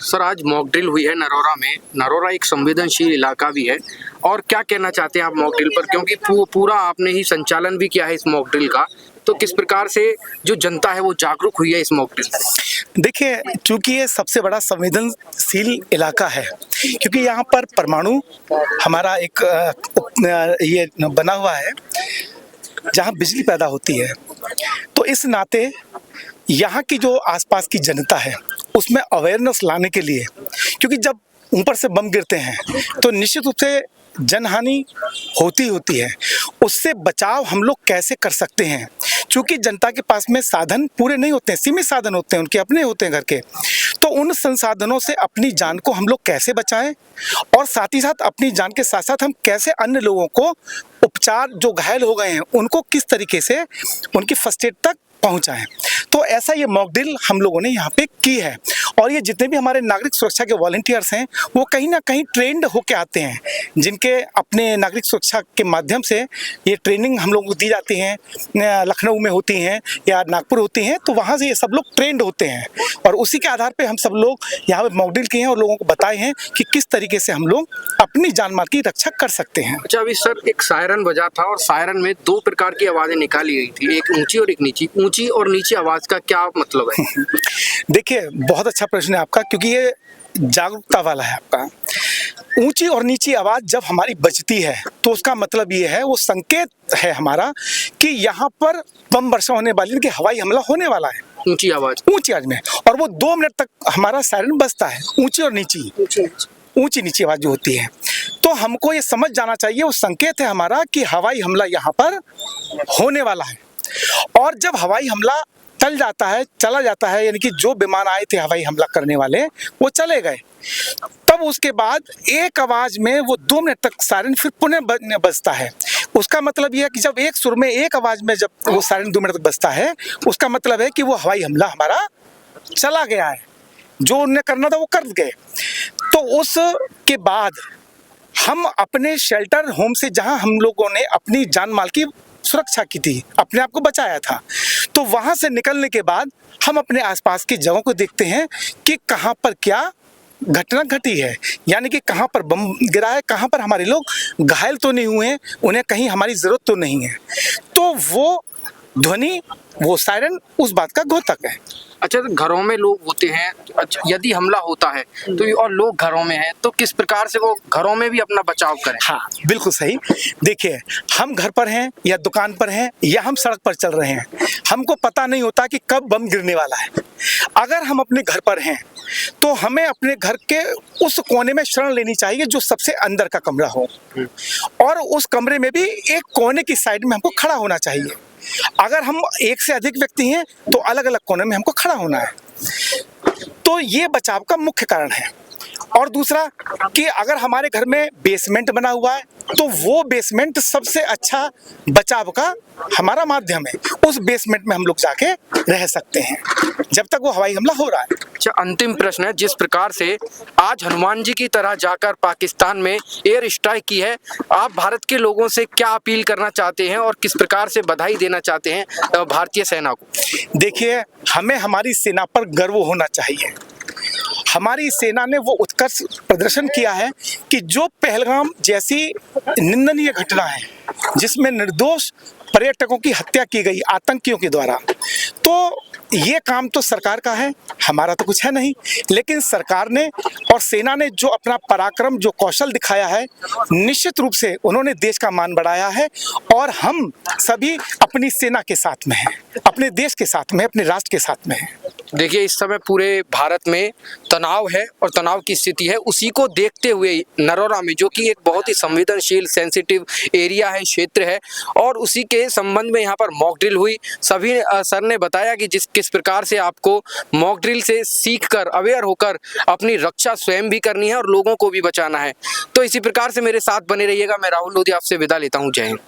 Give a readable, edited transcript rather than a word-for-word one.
Sir आज mock drill हुई है नरोरा में। नरोरा एक संवेदनशील इलाका भी है, और क्या कहना चाहते हैं आप मॉक ड्रिल पर, क्योंकि पूरा आपने ही संचालन भी किया है इस मॉक ड्रिल का, तो किस प्रकार से जो जनता है वो जागरूक हुई है इस मॉक ड्रिल से? देखिए, चूंकि ये सबसे बड़ा संवेदनशील इलाका है, क्योंकि यहाँ पर परमाणु हमारा एक ये बना हुआ है जहाँ बिजली पैदा होती है, तो इस नाते यहाँ की जो आसपास की जनता है उसमें अवेयरनेस लाने के लिए, क्योंकि जब ऊपर से बम गिरते हैं तो निश्चित रूप से जनहानि होती है, उससे बचाव हम लोग कैसे कर सकते हैं। क्योंकि जनता के पास में साधन पूरे नहीं होते हैं, सीमित साधन होते हैं, उनके अपने होते हैं घर के, तो उन संसाधनों से अपनी जान को हम लोग कैसे बचाएं, और साथ ही साथ अपनी जान के साथ साथ हम कैसे अन्य लोगों को उपचार, जो घायल हो गए हैं उनको किस तरीके से उनकी फर्स्ट एड तक पहुंचाएं। तो ऐसा ये मॉक ड्रिल हम लोगों ने यहाँ पे की है, और ये जितने भी हमारे नागरिक सुरक्षा के वॉलंटियर्स हैं वो कहीं ना कहीं ट्रेंड होके आते हैं, जिनके अपने नागरिक सुरक्षा के माध्यम से ये ट्रेनिंग हम लोगों को दी जाती है, लखनऊ में होती हैं या नागपुर होती हैं, तो वहाँ से ये सब लोग ट्रेंड होते हैं, और उसी के आधार पर हम सब लोग यहाँ पे मॉक ड्रिल किए हैं और लोगों को बताए हैं कि किस तरीके से हम लोग अपनी जान माल की रक्षा कर सकते हैं। अच्छा, अभी सर एक सायरन बजा था और सायरन में दो प्रकार की आवाज़ें निकाली गई थी, एक ऊंची और एक नीची। ऊंची और नीची आवाज़ का क्या मतलब है? देखिए, बहुत अच्छा प्रश्न है आपका, क्योंकि ये जागरूकता वाला है आपका। ऊंची और नीची आवाज़ जब हमारी बजती है तो उसका मतलब ये है, वो संकेत है हमारा कि यहाँ पर बम वर्षा होने वाली है, कि हवाई हमला होने वाला है। ऊंची आवाज़ में, और वो 2 मिनट तक हमारा सायरन बजता है, ऊंची और नीची, ऊंची नीची आवाज़ जो होती है। तो हमको ये समझ जाना चाहिए, वो संकेत है हमारा कि हवाई हमला यहाँ पर होने वाला है। और जब हवाई हमला टल जाता है, चला जाता है, यानी कि जो विमान आए थे हवाई हमला करने वाले वो चले गए, तब उसके बाद एक आवाज़ में वो 2 मिनट तक सायरन फिर पुनः बजता है। उसका मतलब यह है कि जब एक सुर में एक आवाज़ में जब वो सायरन 2 मिनट तक बजता है, उसका मतलब है कि वो हवाई हमला हमारा चला गया है, जो उन्हें करना था वो कर गए। तो उसके बाद हम अपने शेल्टर होम से, जहां हम लोगों ने अपनी जान माल की सुरक्षा की थी, अपने आप को बचाया था, तो वहां से निकलने के बाद हम अपने आसपास की जगहों को देखते हैं कि कहां पर क्या घटना घटी है, यानी कि कहां पर बम गिरा है, कहां पर हमारे लोग घायल तो नहीं हुए, उन्हें कहीं हमारी ज़रूरत तो नहीं है। तो वो ध्वनि, वो सायरन उस बात का द्योतक है। अच्छा, तो घरों में लोग होते हैं, अच्छा, यदि हमला होता है तो और लोग घरों में हैं, तो किस प्रकार से वो घरों में भी अपना बचाव करें? हाँ, बिल्कुल सही। देखिए, हम घर पर हैं या दुकान पर हैं या हम सड़क पर चल रहे हैं, हमको पता नहीं होता कि कब बम गिरने वाला है। अगर हम अपने घर पर हैं तो हमें अपने घर के उस कोने में शरण लेनी चाहिए जो सबसे अंदर का कमरा हो, और उस कमरे में भी एक कोने की साइड में हमको खड़ा होना चाहिए। अगर हम एक से अधिक व्यक्ति हैं तो अलग अलग कोने में हमको खड़ा होना है। तो ये बचाव का मुख्य कारण है। और दूसरा कि अगर हमारे घर में बेसमेंट बना हुआ है तो वो बेसमेंट सबसे अच्छा बचाव का हमारा माध्यम है। उस बेसमेंट में हम लोग जाके रह सकते हैं जब तक वो हवाई हमला हो रहा है। अच्छा, अंतिम प्रश्न है, जिस प्रकार से आज हनुमान जी की तरह जाकर पाकिस्तान में एयर स्ट्राइक की है, आप भारत के लोगों से क्या अपील करना चाहते हैं और किस प्रकार से बधाई देना चाहते हैं भारतीय सेना को? देखिए, हमें हमारी सेना पर गर्व होना चाहिए। हमारी सेना ने वो उत्कर्ष प्रदर्शन किया है कि जो पहलगाम जैसी निंदनीय घटना है, जिसमें निर्दोष पर्यटकों की हत्या की गई आतंकियों के द्वारा, तो ये काम तो सरकार का है, हमारा तो कुछ है नहीं। लेकिन सरकार ने और सेना ने जो अपना पराक्रम, जो कौशल दिखाया है, निश्चित रूप से उन्होंने देश का मान बढ़ाया है, और हम सभी अपनी सेना के साथ में हैं, अपने देश के साथ में, अपने राष्ट्र के साथ में हैं। देखिए, इस समय पूरे भारत में तनाव है और तनाव की स्थिति है, उसी को देखते हुए नरोरा में, जो कि एक बहुत ही संवेदनशील सेंसिटिव एरिया है, क्षेत्र है, और उसी के संबंध में यहाँ पर मॉक ड्रिल हुई। सभी सर ने बताया कि किस प्रकार से आपको मॉक ड्रिल से सीखकर, अवेयर होकर अपनी रक्षा स्वयं भी करनी है और लोगों को भी बचाना है। तो इसी प्रकार से मेरे साथ बने रहिएगा। मैं राहुल लोधी आपसे विदा लेता हूँ। जय हिंद।